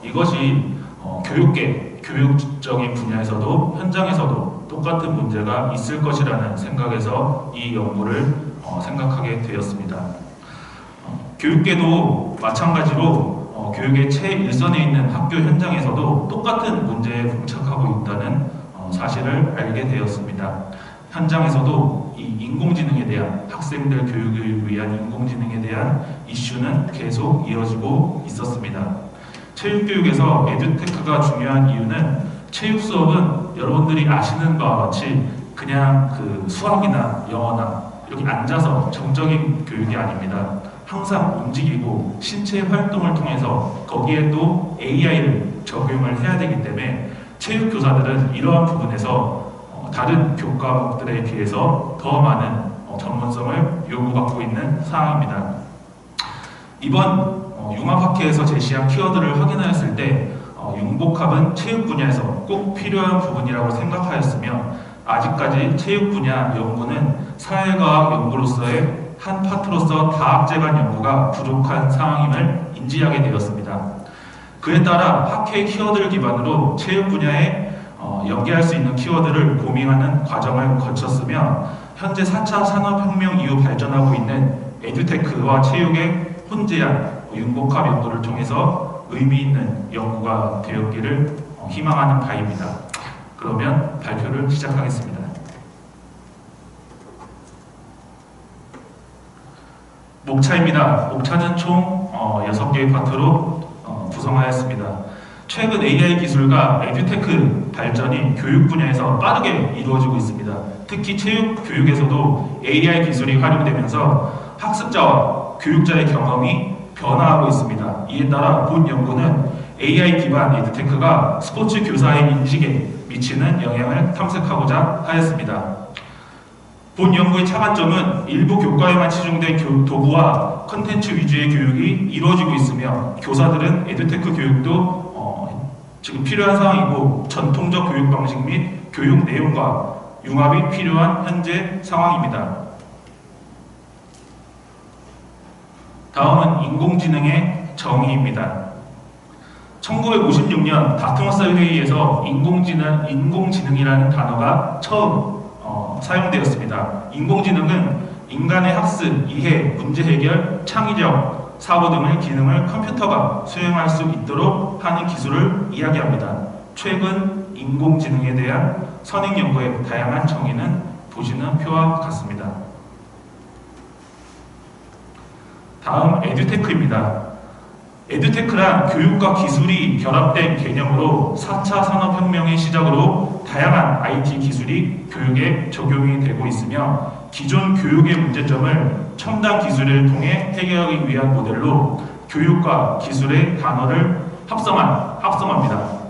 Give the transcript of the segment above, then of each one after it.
이것이 교육계, 교육적인 분야에서도 현장에서도 똑같은 문제가 있을 것이라는 생각에서 이 연구를 생각하게 되었습니다. 교육계도 마찬가지로 교육의 최일선에 있는 학교 현장에서도 똑같은 문제에 봉착하고 있다는 사실을 알게 되었습니다. 현장에서도 이 인공지능에 대한 학생들 교육을 위한 인공지능에 대한 이슈는 계속 이어지고 있었습니다. 체육교육에서 에듀테크가 중요한 이유는 체육 수업은 여러분들이 아시는 바와 같이 그냥 그 수학이나 영어나 이렇게 앉아서 정적인 교육이 아닙니다. 항상 움직이고 신체 활동을 통해서 거기에 또 AI를 적용을 해야 되기 때문에 체육 교사들은 이러한 부분에서 다른 교과목들에 비해서 더 많은 전문성을 요구받고 있는 상황입니다. 이번 융합학회에서 제시한 키워드를 확인하였을 때 융복합은 체육 분야에서 꼭 필요한 부분이라고 생각하였으며 아직까지 체육 분야 연구는 사회과학 연구로서의 한 파트로서 다학제간 연구가 부족한 상황임을 인지하게 되었습니다. 그에 따라 학회 키워드를 기반으로 체육 분야에 연계할 수 있는 키워드를 고민하는 과정을 거쳤으며 현재 4차 산업혁명 이후 발전하고 있는 에듀테크와 체육의 혼재한 융복합 연구를 통해서 의미 있는 연구가 되었기를 희망하는 바입니다. 그러면 발표를 시작하겠습니다. 목차입니다. 목차는 총 6개의 파트로 구성하였습니다. 최근 AI 기술과 에듀테크 발전이 교육 분야에서 빠르게 이루어지고 있습니다. 특히 체육 교육에서도 AI 기술이 활용되면서 학습자와 교육자의 경험이 변화하고 있습니다. 이에 따라 본 연구는 AI 기반 에듀테크가 스포츠 교사의 인식에 미치는 영향을 탐색하고자 하였습니다. 본 연구의 차관점은 일부 교과에만 치중된 도구와 컨텐츠 위주의 교육이 이루어지고 있으며 교사들은 에듀테크 교육도 지금 필요한 상황이고 전통적 교육 방식 및 교육 내용과 융합이 필요한 현재 상황입니다. 다음은 인공지능의 정의입니다. 1956년 다트머스 회의에서 인공지능이라는 단어가 처음 사용되었습니다. 인공지능은 인간의 학습, 이해, 문제 해결, 창의력, 사고 등의 기능을 컴퓨터가 수행할 수 있도록 하는 기술을 이야기합니다. 최근 인공지능에 대한 선행 연구의 다양한 정의는 보시는 표와 같습니다. 다음 에듀테크입니다. 에듀테크란 교육과 기술이 결합된 개념으로 4차 산업혁명의 시작으로 다양한 IT 기술이 교육에 적용이 되고 있으며 기존 교육의 문제점을 첨단 기술을 통해 해결하기 위한 모델로 교육과 기술의 단어를 합성합니다.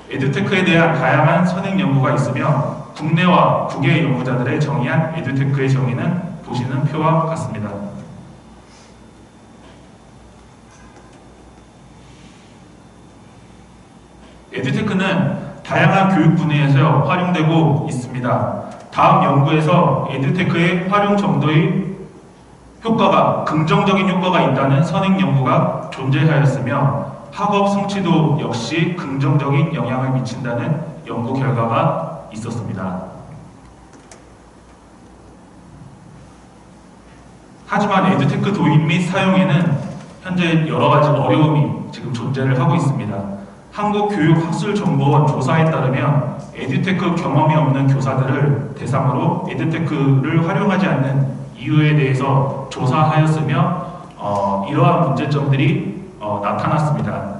에듀테크에 대한 다양한 선행 연구가 있으며 국내와 국외 연구자들의 정의한 에듀테크의 정의는 보시는 표와 같습니다. 에듀테크는 다양한 교육 분야에서 활용되고 있습니다. 다음 연구에서 에듀테크의 활용 정도의 효과가 긍정적인 효과가 있다는 선행 연구가 존재하였으며 학업 성취도 역시 긍정적인 영향을 미친다는 연구 결과가 있었습니다. 하지만 에듀테크 도입 및 사용에는 현재 여러 가지 어려움이 지금 존재를 하고 있습니다. 한국교육학술정보원 조사에 따르면 에듀테크 경험이 없는 교사들을 대상으로 에듀테크를 활용하지 않는 이유에 대해서 조사하였으며 이러한 문제점들이 나타났습니다.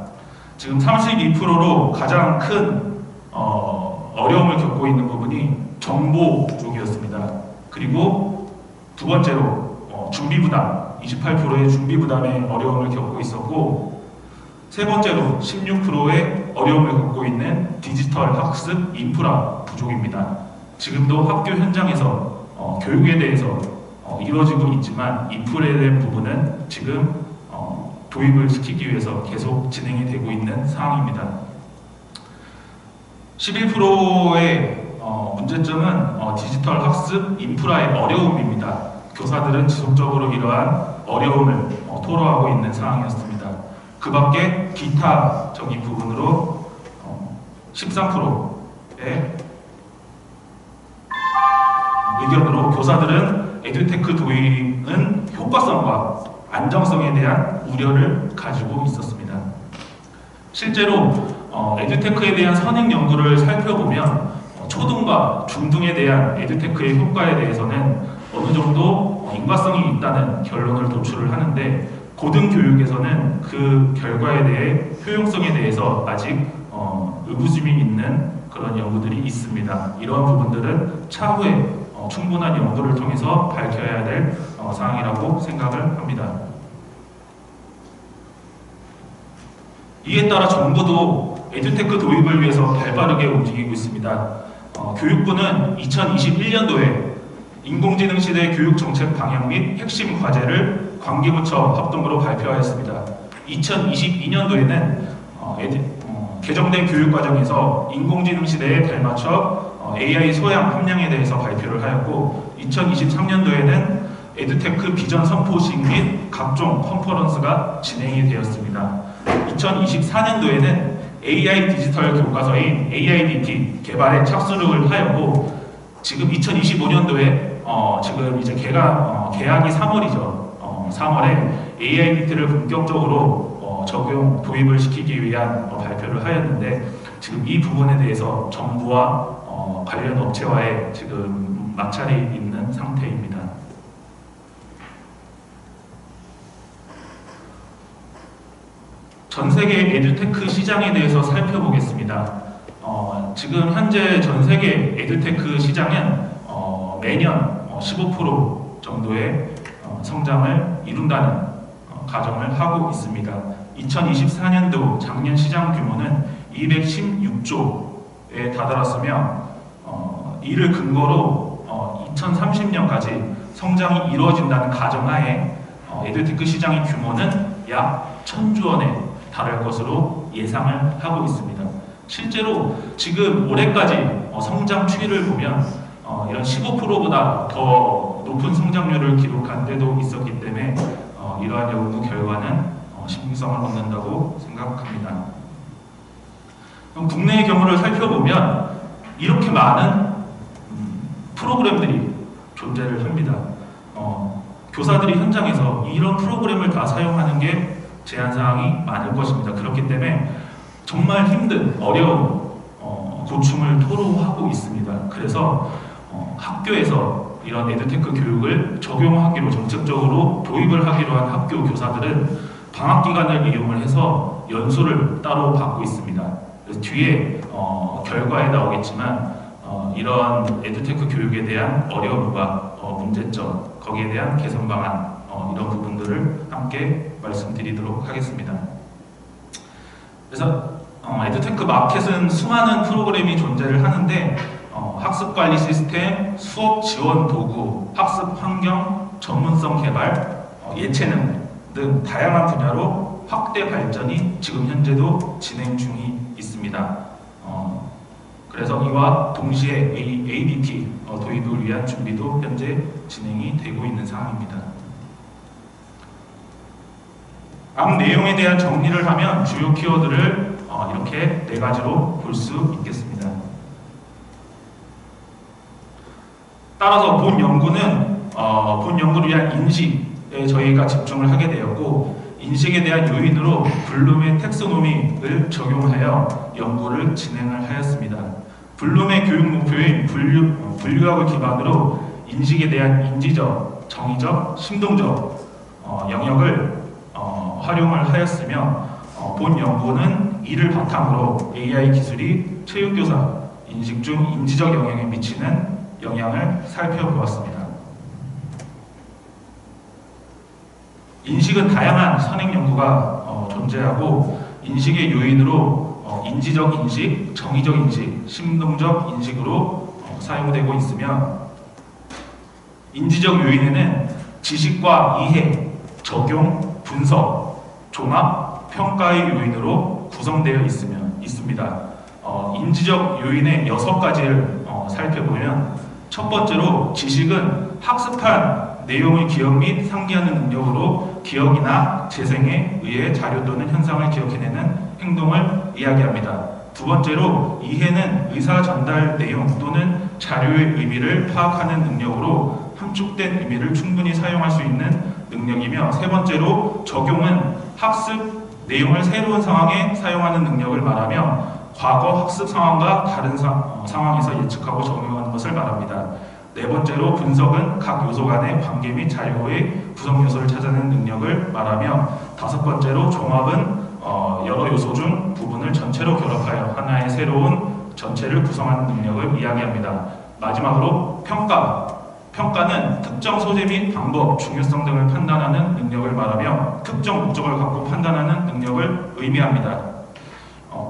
지금 32%로 가장 큰 어려움을 겪고 있는 부분이 정보 부족이었습니다. 그리고 두 번째로 준비부담, 28%의 준비부담에 어려움을 겪고 있었고 세 번째로 16%의 어려움을 겪고 있는 디지털 학습 인프라 부족입니다. 지금도 학교 현장에서 교육에 대해서 이루어지고 있지만 인프라에 대한 부분은 지금 도입을 시키기 위해서 계속 진행이 되고 있는 상황입니다. 11%의 문제점은 디지털 학습 인프라의 어려움입니다. 교사들은 지속적으로 이러한 어려움을 토로하고 있는 상황이었습니다. 그 밖에 기타적인 부분으로 13%의 의견으로 교사들은 에듀테크 도입은 효과성과 안정성에 대한 우려를 가지고 있었습니다. 실제로 에듀테크에 대한 선행 연구를 살펴보면 초등과 중등에 대한 에듀테크의 효과에 대해서는 어느 정도 인과성이 있다는 결론을 도출을 하는데, 고등교육에서는 그 결과에 대해 효용성에 대해서 아직 의구심이 있는 그런 연구들이 있습니다. 이러한 부분들은 차후에 충분한 연구를 통해서 밝혀야 될 사항이라고 생각을 합니다. 이에 따라 정부도 에듀테크 도입을 위해서 발빠르게 움직이고 있습니다. 교육부는 2021년도에 인공지능 시대 교육 정책 방향 및 핵심 과제를 관계부처 합동으로 발표하였습니다. 2022년도에는 개정된 교육과정에서 인공지능 시대에 발맞춰 AI 소양 함량에 대해서 발표를 하였고, 2023년도에는 에듀테크 비전 선포식 및 각종 컨퍼런스가 진행이 되었습니다. 2024년도에는 AI 디지털 교과서인 AIDT 개발에 착수를 하였고, 지금 2025년도에 지금 이제 개학이 3월이죠. 3월에 AIDT를 본격적으로 도입을 시키기 위한 발표를 하였는데, 지금 이 부분에 대해서 정부와 관련 업체와의 지금 마찰이 있는 상태입니다. 전 세계 에듀테크 시장에 대해서 살펴보겠습니다. 지금 현재 전 세계 에듀테크 시장은 매년 15% 정도의 성장을 이룬다는 가정을 하고 있습니다. 2024년도 작년 시장 규모는 216조에 다다랐으며, 이를 근거로 2030년까지 성장이 이루어진다는 가정하에 에듀테크 시장의 규모는 약 1000조 원에 달할 것으로 예상을 하고 있습니다. 실제로 지금 올해까지 성장 추이를 보면 이런 15%보다 더 높은 성장률을 기록한 때도 있었기 때문에 이러한 연구 결과는 신빙성을 얻는다고 생각합니다. 그럼 국내의 경우를 살펴보면 이렇게 많은 프로그램들이 존재를 합니다. 교사들이 현장에서 이런 프로그램을 다 사용하는 게 제한사항이 많을 것입니다. 그렇기 때문에 정말 힘든 어려운 고충을 토로하고 있습니다. 그래서 학교에서 이런 에듀테크 교육을 적용하기로 정책적으로 도입을 하기로 한 학교 교사들은 방학 기간을 이용을 해서 연수를 따로 받고 있습니다. 그래서 뒤에 결과에 나오겠지만 이러한 에듀테크 교육에 대한 어려움과 문제점, 거기에 대한 개선 방안, 이런 부분들을 함께 말씀드리도록 하겠습니다. 그래서 에듀테크 마켓은 수많은 프로그램이 존재를 하는데, 학습관리 시스템, 수업 지원 도구, 학습 환경, 전문성 개발, 예체능 등 다양한 분야로 확대 발전이 지금 현재도 진행 중이 있습니다. 그래서 이와 동시에 ADT 도입을 위한 준비도 현재 진행이 되고 있는 상황입니다. 앞 내용에 대한 정리를 하면 주요 키워드를 이렇게 4가지로 볼 수 있겠습니다. 따라서 본 연구를 위한 인식에 저희가 집중을 하게 되었고, 인식에 대한 요인으로 블룸의 텍소노미를 적용하여 연구를 진행을 하였습니다. 블룸의 교육 목표인 분류학을 기반으로 인식에 대한 인지적, 정의적, 심동적 영역을 활용을 하였으며, 본 연구는 이를 바탕으로 AI 기술이 체육교사 인식 중 인지적 영역에 미치는 영향을 살펴보았습니다. 인식은 다양한 선행 연구가 존재하고, 인식의 요인으로 인지적 인식, 정의적 인식, 심동적 인식으로 사용되고 있으며, 인지적 요인에는 지식과 이해, 적용, 분석, 종합, 평가의 요인으로 구성되어 있습니다. 인지적 요인의 6가지를 살펴보면, 첫 번째로 지식은 학습한 내용을 기억 및 상기하는 능력으로 기억이나 재생에 의해 자료 또는 현상을 기억해내는 행동을 이야기합니다. 두 번째로 이해는 의사 전달 내용 또는 자료의 의미를 파악하는 능력으로 함축된 의미를 충분히 사용할 수 있는 능력이며, 세 번째로 적용은 학습 내용을 새로운 상황에 사용하는 능력을 말하며 과거 학습 상황과 다른 상황에서 예측하고 적용하는 것을 말합니다. 네 번째로 분석은 각 요소 간의 관계 및 자료의 구성 요소를 찾아내는 능력을 말하며, 다섯 번째로 종합은 여러 요소 중 부분을 전체로 결합하여 하나의 새로운 전체를 구성하는 능력을 이야기합니다. 마지막으로 평가는 특정 소재 및 방법, 중요성 등을 판단하는 능력을 말하며 특정 목적을 갖고 판단하는 능력을 의미합니다.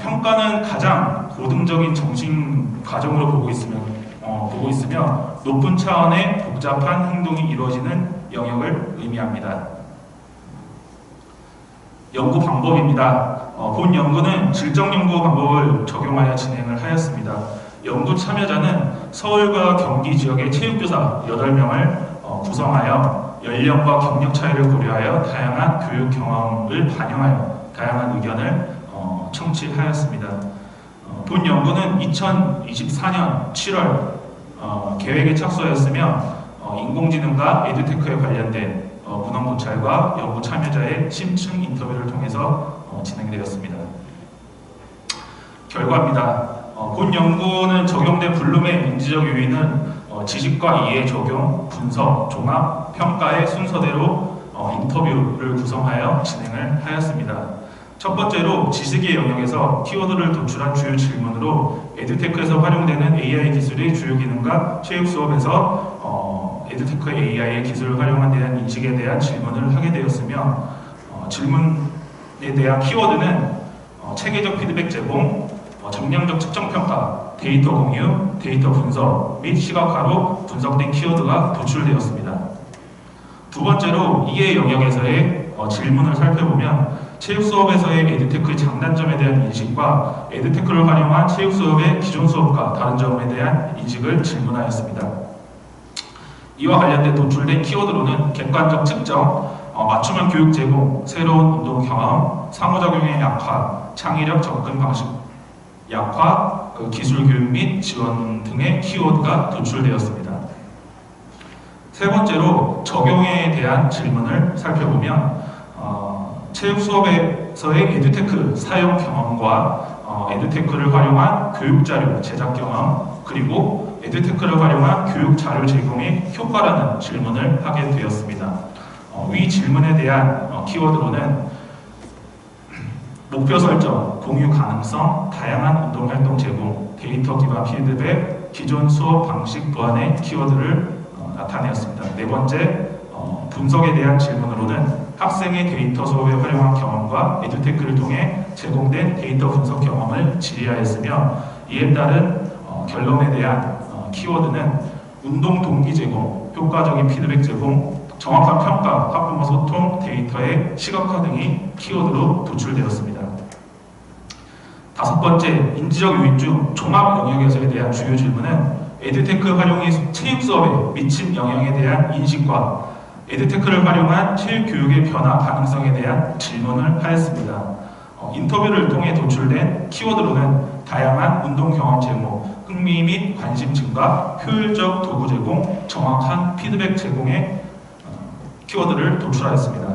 평가는 가장 고등적인 정신 과정으로 보고 있으며 높은 차원의 복잡한 행동이 이루어지는 영역을 의미합니다. 연구 방법입니다. 본 연구는 질적 연구 방법을 적용하여 진행을 하였습니다. 연구 참여자는 서울과 경기 지역의 체육교사 8명을 구성하여 연령과 경력 차이를 고려하여 다양한 교육 경험을 반영하여 다양한 의견을 청취하였습니다. 본 연구는 2024년 7월 계획에 착수하였으며 인공지능과 에듀테크에 관련된 문헌 고찰과 연구 참여자의 심층 인터뷰를 통해서 진행되었습니다. 결과입니다. 본 연구는 적용된 블룸의 인지적 요인은 지식과 이해, 적용, 분석, 종합, 평가의 순서대로 인터뷰를 구성하여 진행을 하였습니다. 첫 번째로 지식의 영역에서 키워드를 도출한 주요 질문으로 에듀테크에서 활용되는 AI 기술의 주요 기능과 체육 수업에서 에듀테크 AI의 기술을 활용한 대한 인식에 대한 질문을 하게 되었으며, 질문에 대한 키워드는 체계적 피드백 제공, 정량적 측정 평가, 데이터 공유, 데이터 분석 및 시각화로 분석된 키워드가 도출되었습니다. 두 번째로 이해 영역에서의 질문을 살펴보면 체육 수업에서의 에듀테크의 장단점에 대한 인식과 에듀테크를 활용한 체육 수업의 기존 수업과 다른 점에 대한 인식을 질문하였습니다. 이와 관련된 도출된 키워드로는 객관적 측정, 맞춤형 교육 제공, 새로운 운동 경험, 상호작용의 약화, 창의력 접근 방식 약화, 기술 교육 및 지원 등의 키워드가 도출되었습니다. 세 번째로 적용에 대한 질문을 살펴보면 체육 수업에서의 에듀테크 사용 경험과 에듀테크를 활용한 교육 자료 제작 경험, 그리고 에듀테크를 활용한 교육 자료 제공의 효과라는 질문을 하게 되었습니다. 위 질문에 대한 키워드로는 목표 설정, 공유 가능성, 다양한 운동 활동 제공, 데이터 기반 피드백, 기존 수업 방식 보완의 키워드를 나타내었습니다. 네 번째, 분석에 대한 질문으로는 학생의 데이터 수업에 활용한 경험과 에듀테크를 통해 제공된 데이터 분석 경험을 질의하였으며, 이에 따른 결론에 대한 키워드는 운동 동기 제공, 효과적인 피드백 제공, 정확한 평가, 학부모 소통, 데이터의 시각화 등이 키워드로 도출되었습니다. 다섯 번째, 인지적 요인 중 종합 영역에서에 대한 주요 질문은 에듀테크 활용이 체육 수업에 미친 영향에 대한 인식과 에듀테크를 활용한 체육 교육의 변화 가능성에 대한 질문을 하였습니다. 인터뷰를 통해 도출된 키워드로는 다양한 운동 경험 제공, 흥미 및 관심 증가, 효율적 도구 제공, 정확한 피드백 제공의 키워드를 도출하였습니다.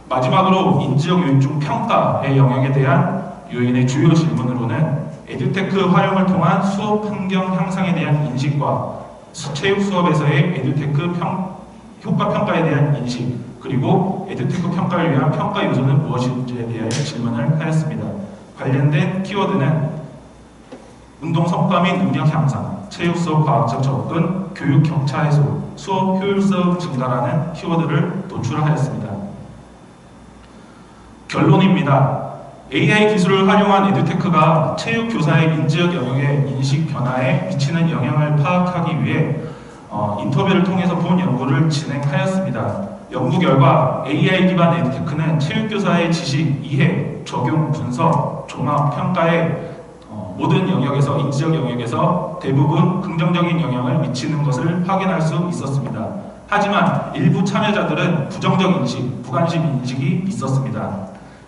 마지막으로 인지적 요인 중 평가의 영역에 대한 요인의 주요 질문으로는 에듀테크 활용을 통한 수업 환경 향상에 대한 인식과 체육 수업에서의 에듀테크 효과 평가에 대한 인식, 그리고 에듀테크 평가를 위한 평가 요소는 무엇인지에 대한 질문을 하였습니다. 관련된 키워드는 운동 성과 및 능력 향상, 체육 수업 과학적 접근, 교육 격차 해소, 수업 효율성 증가라는 키워드를 도출하였습니다. 결론입니다. AI 기술을 활용한 에듀테크가 체육 교사의 인지적 영역의 인식 변화에 미치는 영향을 파악하기 위해 인터뷰를 통해서 본 연구를 진행하였습니다. 연구 결과 AI 기반 에듀테크는 체육교사의 지식, 이해, 적용, 분석, 종합, 평가의 모든 영역에서, 인지적 영역에서 대부분 긍정적인 영향을 미치는 것을 확인할 수 있었습니다. 하지만 일부 참여자들은 부정적 인식, 부관심 인식이 있었습니다.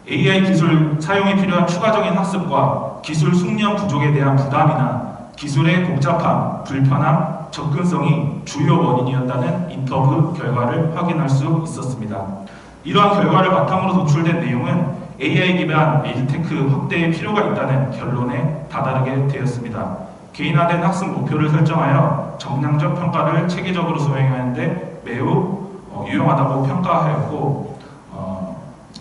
AI 기술 사용이 필요한 추가적인 학습과 기술 숙련 부족에 대한 부담이나 기술의 복잡함, 불편함, 접근성이 주요 원인이었다는 인터뷰 결과를 확인할 수 있었습니다. 이러한 결과를 바탕으로 도출된 내용은 AI 기반 에듀테크 확대에 필요가 있다는 결론에 다다르게 되었습니다. 개인화된 학습 목표를 설정하여 정량적 평가를 체계적으로 수행하는데 매우 유용하다고 평가하였고,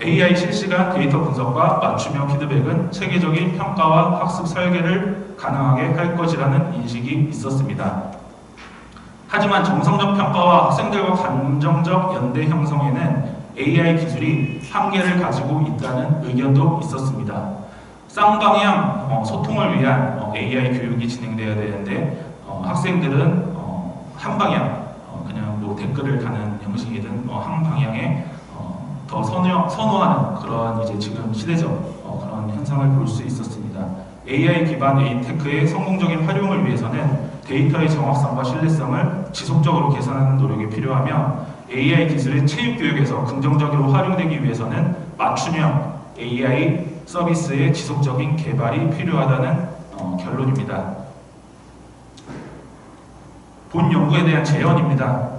AI 실시간 데이터 분석과 맞춤형 피드백은 체계적인 평가와 학습 설계를 가능하게 할 것이라는 인식이 있었습니다. 하지만 정성적 평가와 학생들과 감정적 연대 형성에는 AI 기술이 한계를 가지고 있다는 의견도 있었습니다. 쌍방향 소통을 위한 AI 교육이 진행되어야 되는데 학생들은 한 방향, 그냥 뭐 댓글을 다는 형식이든 한 방향에 더 선호하는 그런 이제 지금 시대적 그런 현상을 볼 수 있었습니다. AI 기반 에듀테크의 성공적인 활용을 위해서는 데이터의 정확성과 신뢰성을 지속적으로 개선하는 노력이 필요하며 AI 기술의 체육 교육에서 긍정적으로 활용되기 위해서는 맞춤형 AI 서비스의 지속적인 개발이 필요하다는 결론입니다. 본 연구에 대한 제언입니다.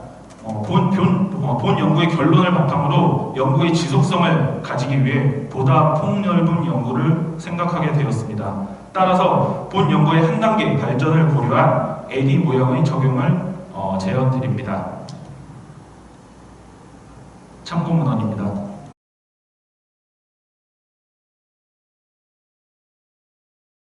본 연구의 결론을 바탕으로 연구의 지속성을 가지기 위해 보다 폭넓은 연구를 생각하게 되었습니다. 따라서 본 연구의 한 단계 발전을 고려한 애니 모형의 적용을 제언드립니다. 참고 문헌입니다.